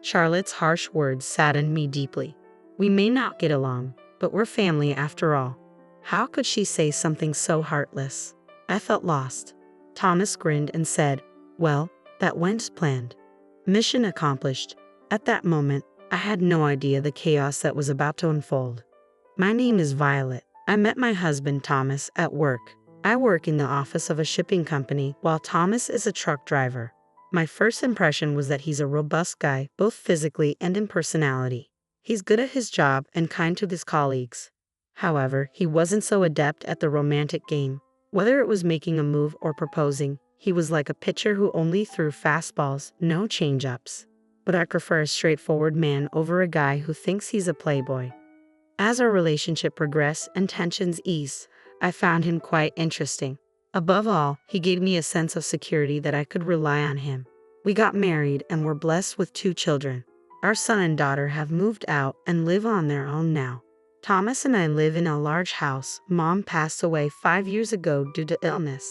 Charlotte's harsh words saddened me deeply. We may not get along, but we're family after all. How could she say something so heartless? I felt lost. Thomas grinned and said, "Well, that went as planned. Mission accomplished." At that moment, I had no idea the chaos that was about to unfold. My name is Violet. I met my husband Thomas at work. I work in the office of a shipping company while Thomas is a truck driver. My first impression was that he's a robust guy, both physically and in personality. He's good at his job and kind to his colleagues. However, he wasn't so adept at the romantic game. Whether it was making a move or proposing, he was like a pitcher who only threw fastballs, no change-ups. But I prefer a straightforward man over a guy who thinks he's a playboy. As our relationship progressed and tensions eased, I found him quite interesting. Above all, he gave me a sense of security that I could rely on him. We got married and were blessed with 2 children. Our son and daughter have moved out and live on their own now. Thomas and I live in a large house. Mom passed away 5 years ago due to illness.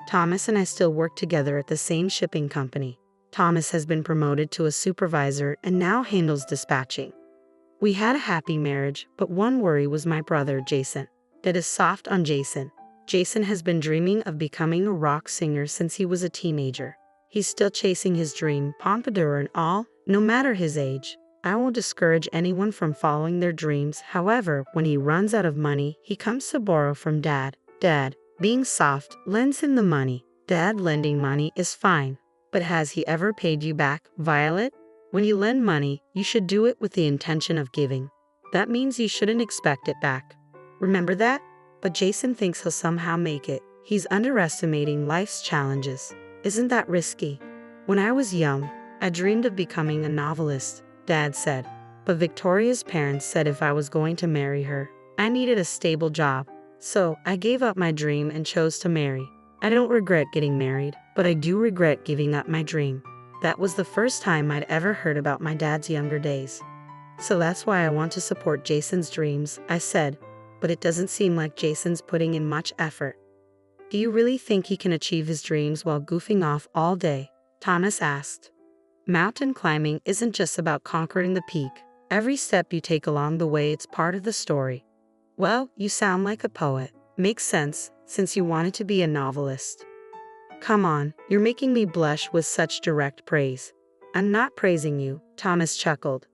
Thomas and I still work together at the same shipping company. Thomas has been promoted to a supervisor and now handles dispatching. We had a happy marriage, but one worry was my brother, Jason. That is soft on Jason. Jason has been dreaming of becoming a rock singer since he was a teenager. He's still chasing his dream, pompadour and all, no matter his age. I won't discourage anyone from following their dreams. However, when he runs out of money, he comes to borrow from Dad. Dad, being soft, lends him the money. Dad lending money is fine. But has he ever paid you back, Violet? When you lend money, you should do it with the intention of giving. That means you shouldn't expect it back. Remember that? But Jason thinks he'll somehow make it. He's underestimating life's challenges. Isn't that risky? When I was young, I dreamed of becoming a novelist, Dad said. But Victoria's parents said if I was going to marry her, I needed a stable job. So I gave up my dream and chose to marry. I don't regret getting married, but I do regret giving up my dream. That was the first time I'd ever heard about my dad's younger days. So that's why I want to support Jason's dreams, I said. But it doesn't seem like Jason's putting in much effort. Do you really think he can achieve his dreams while goofing off all day? Thomas asked. Mountain climbing isn't just about conquering the peak. Every step you take along the way, it's part of the story. Well, you sound like a poet. Makes sense, since you wanted to be a novelist. Come on, you're making me blush with such direct praise. I'm not praising you, Thomas chuckled.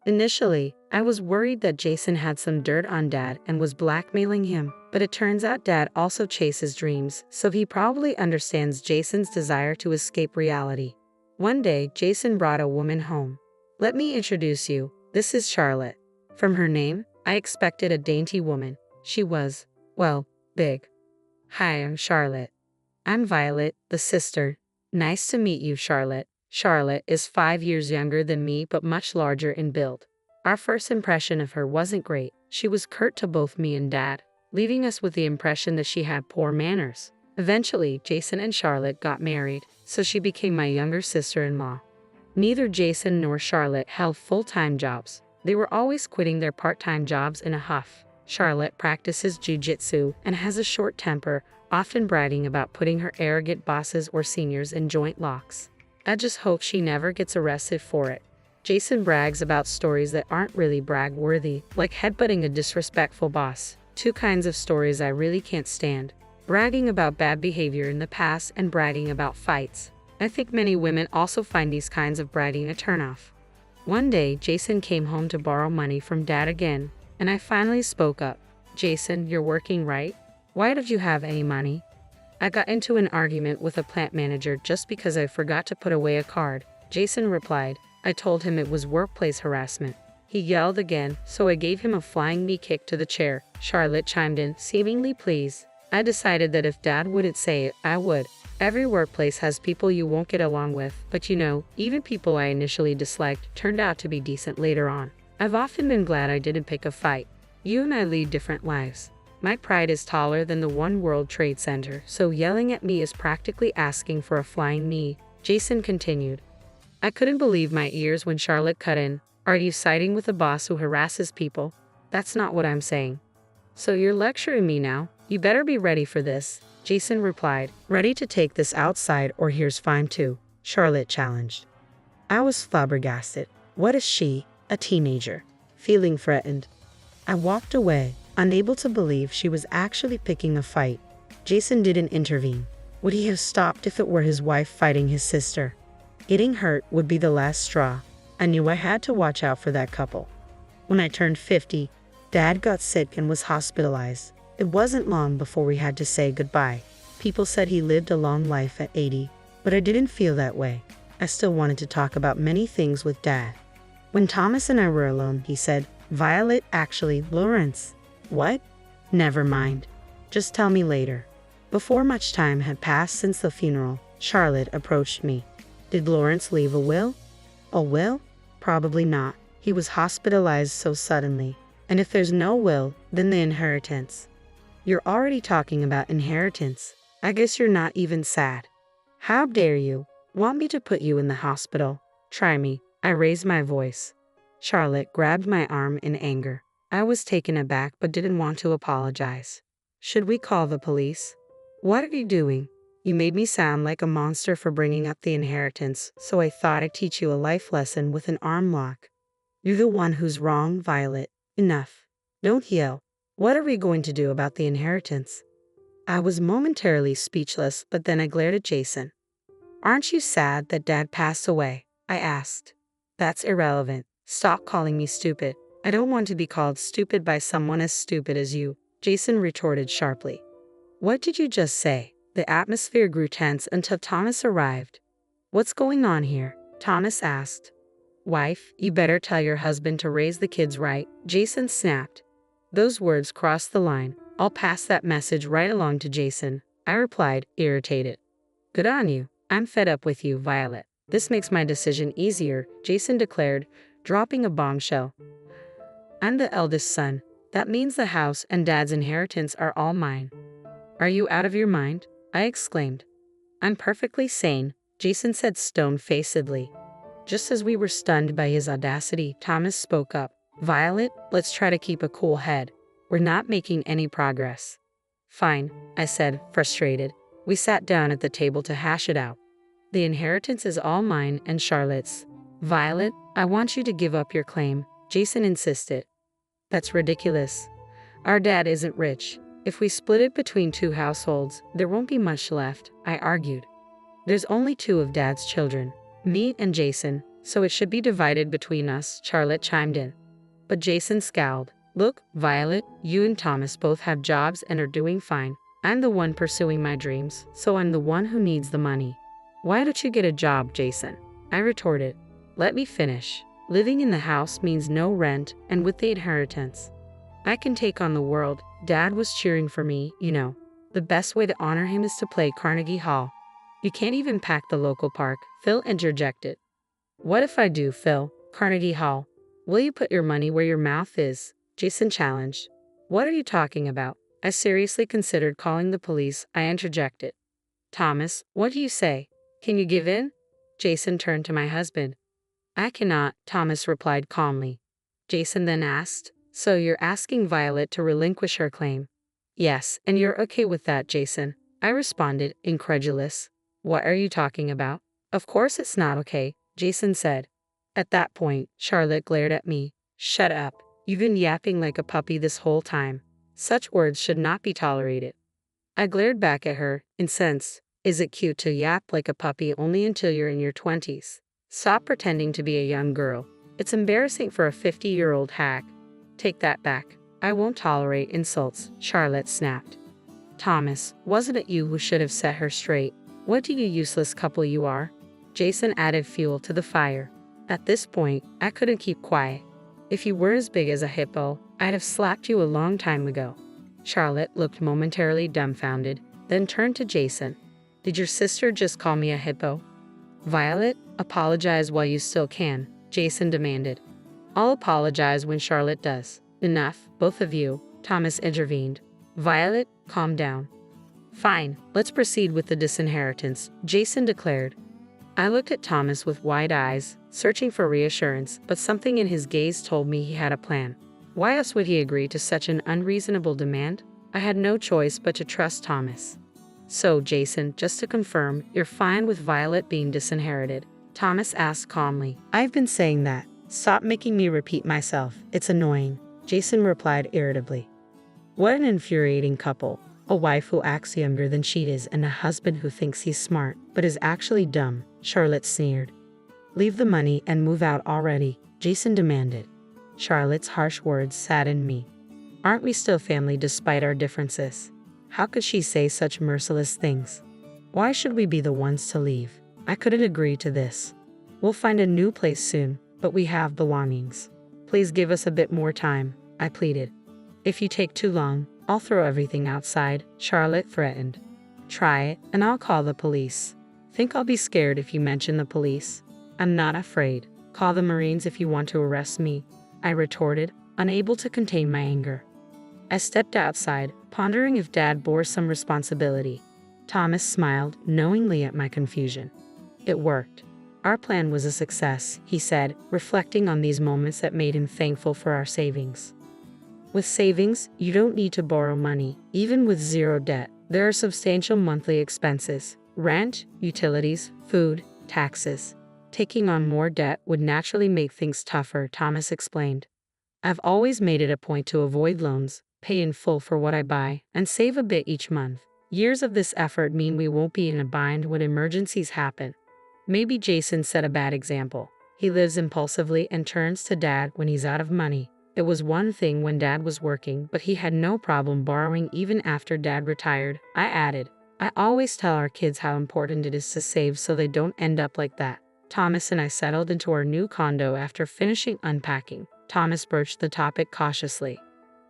Initially, I was worried that Jason had some dirt on Dad and was blackmailing him, but it turns out Dad also chases dreams, so he probably understands Jason's desire to escape reality. One day, Jason brought a woman home. Let me introduce you, this is Charlotte. From her name, I expected a dainty woman. She was, well, big. Hi, I'm Charlotte. I'm Violet, the sister. Nice to meet you, Charlotte. Charlotte is 5 years younger than me but much larger in build. Our first impression of her wasn't great. She was curt to both me and Dad, leaving us with the impression that she had poor manners. Eventually, Jason and Charlotte got married, so she became my younger sister-in-law. Neither Jason nor Charlotte held full-time jobs. They were always quitting their part-time jobs in a huff. Charlotte practices jiu-jitsu and has a short temper, often bragging about putting her arrogant bosses or seniors in joint locks. I just hope she never gets arrested for it. Jason brags about stories that aren't really brag-worthy, like headbutting a disrespectful boss. 2 kinds of stories I really can't stand. Bragging about bad behavior in the past and bragging about fights. I think many women also find these kinds of bragging a turnoff. One day, Jason came home to borrow money from Dad again, and I finally spoke up. Jason, you're working, right? Why don't you have any money? I got into an argument with a plant manager just because I forgot to put away a card. Jason replied. I told him it was workplace harassment. He yelled again, so I gave him a flying knee kick to the chair. Charlotte chimed in, seemingly pleased. I decided that if Dad wouldn't say it, I would. Every workplace has people you won't get along with, but you know, even people I initially disliked turned out to be decent later on. I've often been glad I didn't pick a fight. You and I lead different lives. My pride is taller than the One World Trade Center, so yelling at me is practically asking for a flying knee. Jason continued. I couldn't believe my ears when Charlotte cut in. Are you siding with a boss who harasses people? That's not what I'm saying. So you're lecturing me now? You better be ready for this. Jason replied. Ready to take this outside or here's fine too, Charlotte challenged. I was flabbergasted. What is she, a teenager, feeling threatened? I walked away, unable to believe she was actually picking a fight. Jason didn't intervene. Would he have stopped if it were his wife fighting his sister? Getting hurt would be the last straw. I knew I had to watch out for that couple. When I turned 50, Dad got sick and was hospitalized. It wasn't long before we had to say goodbye. People said he lived a long life at 80, but I didn't feel that way. I still wanted to talk about many things with Dad. When Thomas and I were alone, he said, "Violet, actually, Lawrence." "What?" "Never mind. Just tell me later." Before much time had passed since the funeral, Charlotte approached me. "Did Lawrence leave a will?" "A will? Probably not. He was hospitalized so suddenly. And if there's no will, then the inheritance." "You're already talking about inheritance. I guess you're not even sad." "How dare you? Want me to put you in the hospital? Try me." I raised my voice. Charlotte grabbed my arm in anger. I was taken aback but didn't want to apologize. "Should we call the police?" "What are you doing? You made me sound like a monster for bringing up the inheritance, so I thought I'd teach you a life lesson with an arm lock." "You're the one who's wrong, Violet. Enough. Don't yell. What are we going to do about the inheritance?" I was momentarily speechless, but then I glared at Jason. "Aren't you sad that Dad passed away?" I asked. "That's irrelevant. Stop calling me stupid." "I don't want to be called stupid by someone as stupid as you," Jason retorted sharply. "What did you just say?" The atmosphere grew tense until Thomas arrived. "What's going on here?" Thomas asked. "Wife, you better tell your husband to raise the kids right," Jason snapped. Those words crossed the line. "I'll pass that message right along to Jason," I replied, irritated. "Good on you. I'm fed up with you, Violet. This makes my decision easier," Jason declared, dropping a bombshell. "I'm the eldest son. That means the house and Dad's inheritance are all mine." "Are you out of your mind?" I exclaimed. "I'm perfectly sane," Jason said stone-facedly. Just as we were stunned by his audacity, Thomas spoke up. "Violet, let's try to keep a cool head. We're not making any progress." "Fine," I said, frustrated. We sat down at the table to hash it out. "The inheritance is all mine and Charlotte's." "Violet, I want you to give up your claim," Jason insisted. "That's ridiculous. Our dad isn't rich. If we split it between two households, there won't be much left," I argued. "There's only two of Dad's children, me and Jason, so it should be divided between us," Charlotte chimed in. But Jason scowled. "Look, Violet, you and Thomas both have jobs and are doing fine. I'm the one pursuing my dreams, so I'm the one who needs the money." "Why don't you get a job, Jason?" I retorted. "Let me finish. Living in the house means no rent, and with the inheritance, I can take on the world." Dad was cheering for me, you know. The best way to honor him is to play Carnegie Hall. "You can't even pack the local park," Phil interjected. "What if I do, Phil? Carnegie Hall. Will you put your money where your mouth is?" Jason challenged. "What are you talking about?" I seriously considered calling the police. I interjected. "Thomas, what do you say? Can you give in?" Jason turned to my husband. "I cannot," Thomas replied calmly. Jason then asked, "So you're asking Violet to relinquish her claim?" "Yes, and you're okay with that, Jason?" I responded, incredulous. "What are you talking about?" "Of course it's not okay," Jason said. At that point, Charlotte glared at me. "Shut up. You've been yapping like a puppy this whole time. Such words should not be tolerated." I glared back at her, incensed. "Is it cute to yap like a puppy only until you're in your 20s? Stop pretending to be a young girl. It's embarrassing for a 50-year-old hack." "Take that back. I won't tolerate insults," Charlotte snapped. "Thomas, wasn't it you who should have set her straight? What do you useless couple you are?" Jason added fuel to the fire. At this point, I couldn't keep quiet. "If you were as big as a hippo, I'd have slapped you a long time ago." Charlotte looked momentarily dumbfounded, then turned to Jason. "Did your sister just call me a hippo?" "Violet, apologize while you still can," Jason demanded. "I'll apologize when Charlotte does." "Enough, both of you," Thomas intervened. "Violet, calm down." "Fine, let's proceed with the disinheritance," Jason declared. I looked at Thomas with wide eyes, searching for reassurance, but something in his gaze told me he had a plan. Why else would he agree to such an unreasonable demand? I had no choice but to trust Thomas. "So, Jason, just to confirm, you're fine with Violet being disinherited?" Thomas asked calmly. "I've been saying that. Stop making me repeat myself. It's annoying, Jason replied irritably. What an infuriating couple. A wife who acts younger than she is and a husband who thinks he's smart but is actually dumb, Charlotte sneered. Leave the money and move out already, Jason demanded. Charlotte's harsh words saddened me. Aren't we still family despite our differences? How could she say such merciless things? Why should we be the ones to leave? I couldn't agree to this. We'll find a new place soon, but we have belongings. Please give us a bit more time, I pleaded. If you take too long, I'll throw everything outside, Charlotte threatened. Try it, and I'll call the police. Think I'll be scared if you mention the police? I'm not afraid. Call the Marines if you want to arrest me, I retorted, unable to contain my anger. I stepped outside, pondering if Dad bore some responsibility. Thomas smiled knowingly at my confusion. It worked. Our plan was a success, he said, reflecting on these moments that made him thankful for our savings. With savings, you don't need to borrow money. Even with zero debt, there are substantial monthly expenses: rent, utilities, food, taxes. Taking on more debt would naturally make things tougher, Thomas explained. I've always made it a point to avoid loans, pay in full for what I buy, and save a bit each month. Years of this effort mean we won't be in a bind when emergencies happen. Maybe Jason set a bad example. He lives impulsively and turns to Dad when he's out of money. It was one thing when Dad was working, but he had no problem borrowing even after Dad retired, I added. I always tell our kids how important it is to save so they don't end up like that. Thomas and I settled into our new condo after finishing unpacking. Thomas broached the topic cautiously.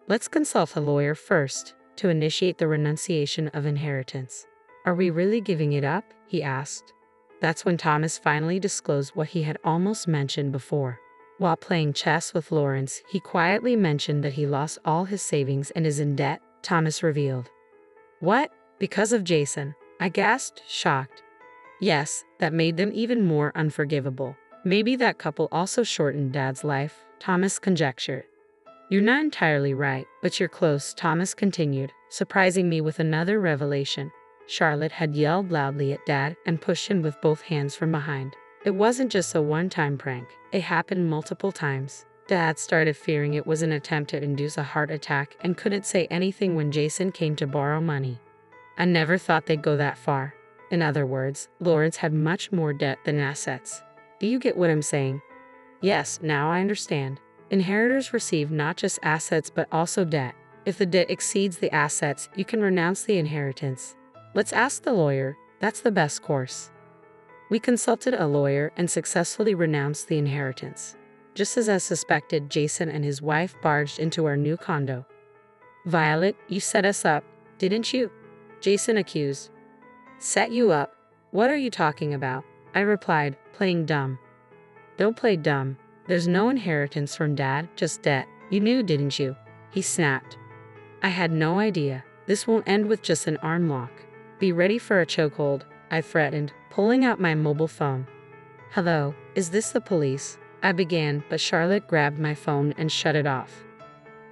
Let's consult a lawyer first to initiate the renunciation of inheritance. Are we really giving it up? He asked. That's when Thomas finally disclosed what he had almost mentioned before. While playing chess with Lawrence, he quietly mentioned that he lost all his savings and is in debt, Thomas revealed. What? Because of Jason? I gasped, shocked. Yes, that made them even more unforgivable. Maybe that couple also shortened Dad's life, Thomas conjectured. You're not entirely right, but you're close, Thomas continued, surprising me with another revelation. Charlotte had yelled loudly at Dad and pushed him with both hands from behind. It wasn't just a one-time prank. It happened multiple times. Dad started fearing it was an attempt to induce a heart attack and couldn't say anything when Jason came to borrow money. I never thought they'd go that far. In other words, Lawrence had much more debt than assets. Do you get what I'm saying? Yes, now I understand. Inheritors receive not just assets but also debt. If the debt exceeds the assets, you can renounce the inheritance. Let's ask the lawyer. That's the best course. We consulted a lawyer and successfully renounced the inheritance. Just as I suspected, Jason and his wife barged into our new condo. Violet, you set us up, didn't you? Jason accused. Set you up? What are you talking about? I replied, playing dumb. Don't play dumb. There's no inheritance from Dad, just debt. You knew, didn't you? He snapped. I had no idea. This won't end with just an arm lock. Be ready for a chokehold, I threatened, pulling out my mobile phone. Hello, is this the police? I began, but Charlotte grabbed my phone and shut it off.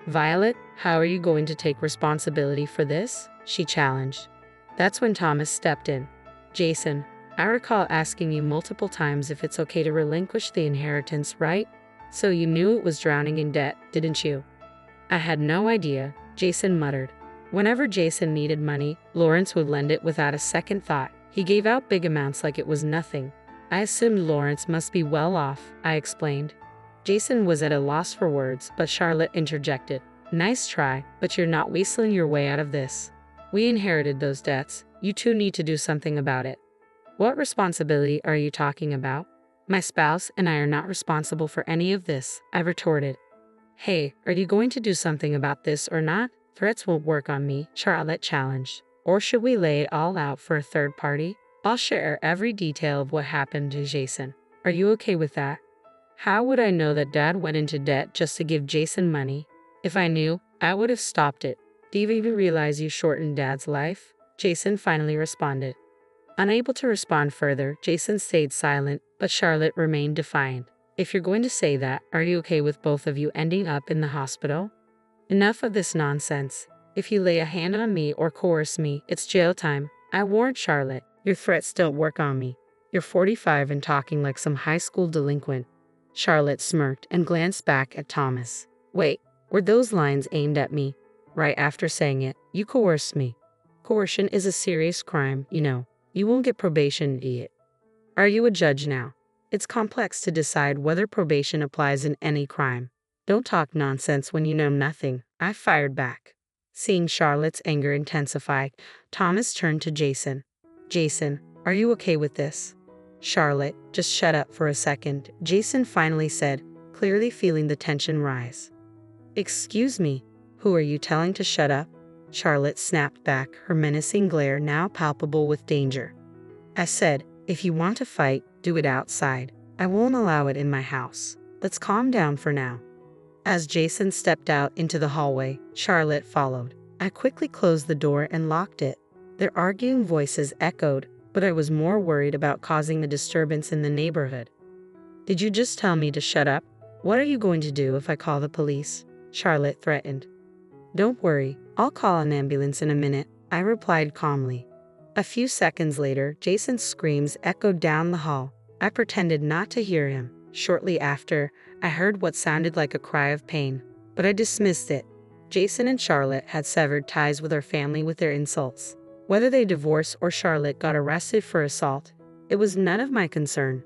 Violet, how are you going to take responsibility for this? She challenged. That's when Thomas stepped in. Jason, I recall asking you multiple times if it's okay to relinquish the inheritance, right? So you knew it was drowning in debt, didn't you? I had no idea, Jason muttered. Whenever Jason needed money, Lawrence would lend it without a second thought. He gave out big amounts like it was nothing. I assumed Lawrence must be well off, I explained. Jason was at a loss for words, but Charlotte interjected. Nice try, but you're not weaseling your way out of this. We inherited those debts. You two need to do something about it. What responsibility are you talking about? My spouse and I are not responsible for any of this, I retorted. Hey, are you going to do something about this or not? Threats won't work on me, Charlotte challenged. Or should we lay it all out for a third party? I'll share every detail of what happened to Jason. Are you okay with that? How would I know that Dad went into debt just to give Jason money? If I knew, I would have stopped it. Do you even realize you shortened Dad's life? Jason finally responded. Unable to respond further, Jason stayed silent, but Charlotte remained defiant. If you're going to say that, are you okay with both of you ending up in the hospital? Enough of this nonsense. If you lay a hand on me or coerce me, it's jail time. I warned Charlotte. Your threats don't work on me. You're 45 and talking like some high school delinquent. Charlotte smirked and glanced back at Thomas. Wait, were those lines aimed at me? Right after saying it, you coerced me. Coercion is a serious crime, you know. You won't get probation, idiot. Are you a judge now? It's complex to decide whether probation applies in any crime. Don't talk nonsense when you know nothing, I fired back. Seeing Charlotte's anger intensify, Thomas turned to Jason. Jason, are you okay with this? Charlotte, just shut up for a second, Jason finally said, clearly feeling the tension rise. Excuse me, who are you telling to shut up? Charlotte snapped back, her menacing glare now palpable with danger. I said, if you want to fight, do it outside. I won't allow it in my house. Let's calm down for now. As Jason stepped out into the hallway, Charlotte followed. I quickly closed the door and locked it. Their arguing voices echoed, but I was more worried about causing a disturbance in the neighborhood. Did you just tell me to shut up? What are you going to do if I call the police? Charlotte threatened. Don't worry, I'll call an ambulance in a minute, I replied calmly. A few seconds later, Jason's screams echoed down the hall. I pretended not to hear him. Shortly after, I heard what sounded like a cry of pain, but I dismissed it. Jason and Charlotte had severed ties with our family with their insults. Whether they divorced or Charlotte got arrested for assault, it was none of my concern.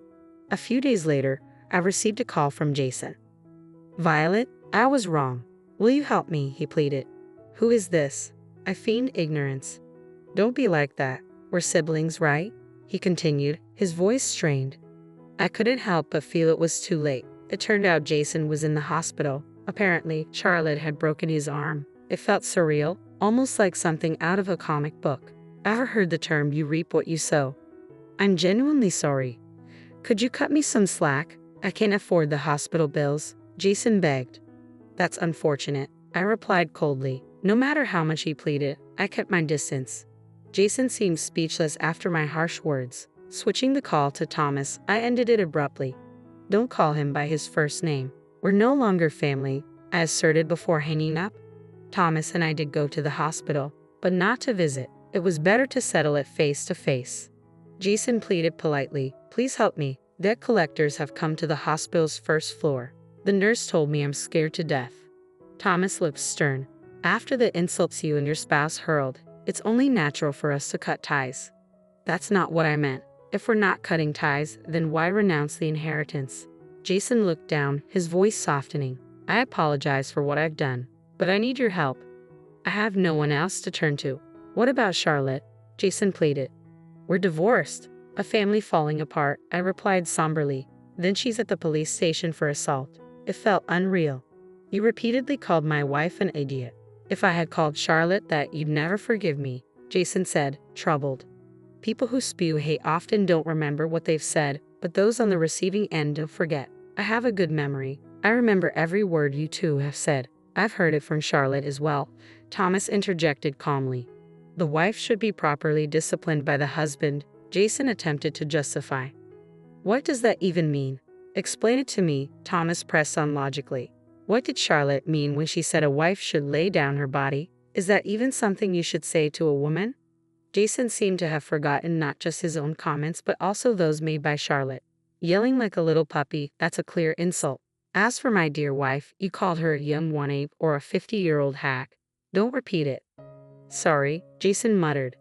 A few days later, I received a call from Jason. Violet, I was wrong. Will you help me? He pleaded. Who is this? I feigned ignorance. Don't be like that. We're siblings, right? He continued, his voice strained. I couldn't help but feel it was too late. It turned out Jason was in the hospital. Apparently, Charlotte had broken his arm. It felt surreal, almost like something out of a comic book. Ever heard the term you reap what you sow? I'm genuinely sorry. Could you cut me some slack? I can't afford the hospital bills, Jason begged. That's unfortunate, I replied coldly. No matter how much he pleaded, I kept my distance. Jason seemed speechless after my harsh words. Switching the call to Thomas, I ended it abruptly. Don't call him by his first name. We're no longer family, I asserted before hanging up. Thomas and I did go to the hospital, but not to visit. It was better to settle it face to face. Jason pleaded politely, please help me. Debt collectors have come to the hospital's first floor. The nurse told me I'm scared to death. Thomas looked stern. After the insults you and your spouse hurled, it's only natural for us to cut ties. That's not what I meant. If we're not cutting ties, then why renounce the inheritance? Jason looked down, his voice softening. I apologize for what I've done, but I need your help. I have no one else to turn to. What about Charlotte? Jason pleaded. We're divorced. A family falling apart, I replied somberly. Then she's at the police station for assault. It felt unreal. You repeatedly called my wife an idiot. If I had called Charlotte that, you'd never forgive me, Jason said, troubled. People who spew hate often don't remember what they've said, but those on the receiving end don't forget. I have a good memory. I remember every word you two have said. I've heard it from Charlotte as well, Thomas interjected calmly. The wife should be properly disciplined by the husband, Jason attempted to justify. What does that even mean? Explain it to me, Thomas pressed on logically. What did Charlotte mean when she said a wife should lay down her body? Is that even something you should say to a woman? Jason seemed to have forgotten not just his own comments but also those made by Charlotte. Yelling like a little puppy, that's a clear insult. As for my dear wife, you called her a young one-ape or a 50-year-old hack. Don't repeat it. Sorry, Jason muttered.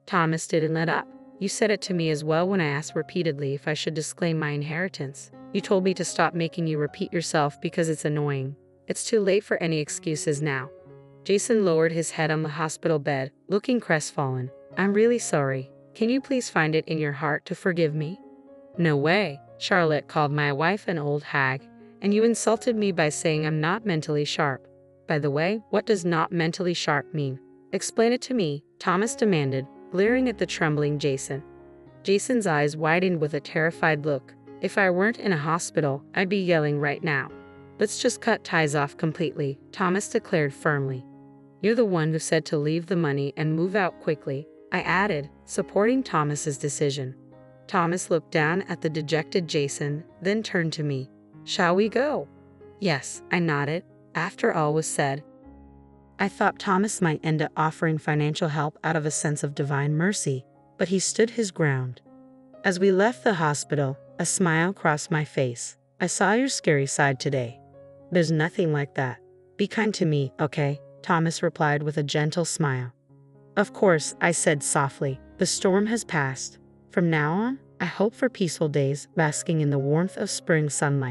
Thomas didn't let up. You said it to me as well when I asked repeatedly if I should disclaim my inheritance. You told me to stop making you repeat yourself because it's annoying. It's too late for any excuses now. Jason lowered his head on the hospital bed, looking crestfallen. I'm really sorry. Can you please find it in your heart to forgive me? No way. Charlotte called my wife an old hag, and you insulted me by saying I'm not mentally sharp. By the way, what does not mentally sharp mean? Explain it to me, Thomas demanded, glaring at the trembling Jason. Jason's eyes widened with a terrified look. If I weren't in a hospital, I'd be yelling right now. Let's just cut ties off completely, Thomas declared firmly. You're the one who said to leave the money and move out quickly, I added, supporting Thomas's decision. Thomas looked down at the dejected Jason, then turned to me. Shall we go? Yes, I nodded. After all was said, I thought Thomas might end up offering financial help out of a sense of divine mercy, but he stood his ground. As we left the hospital, a smile crossed my face. I saw your scary side today. There's nothing like that. Be kind to me, okay? Thomas replied with a gentle smile. Of course, I said softly. The storm has passed. From now on, I hope for peaceful days basking in the warmth of spring sunlight.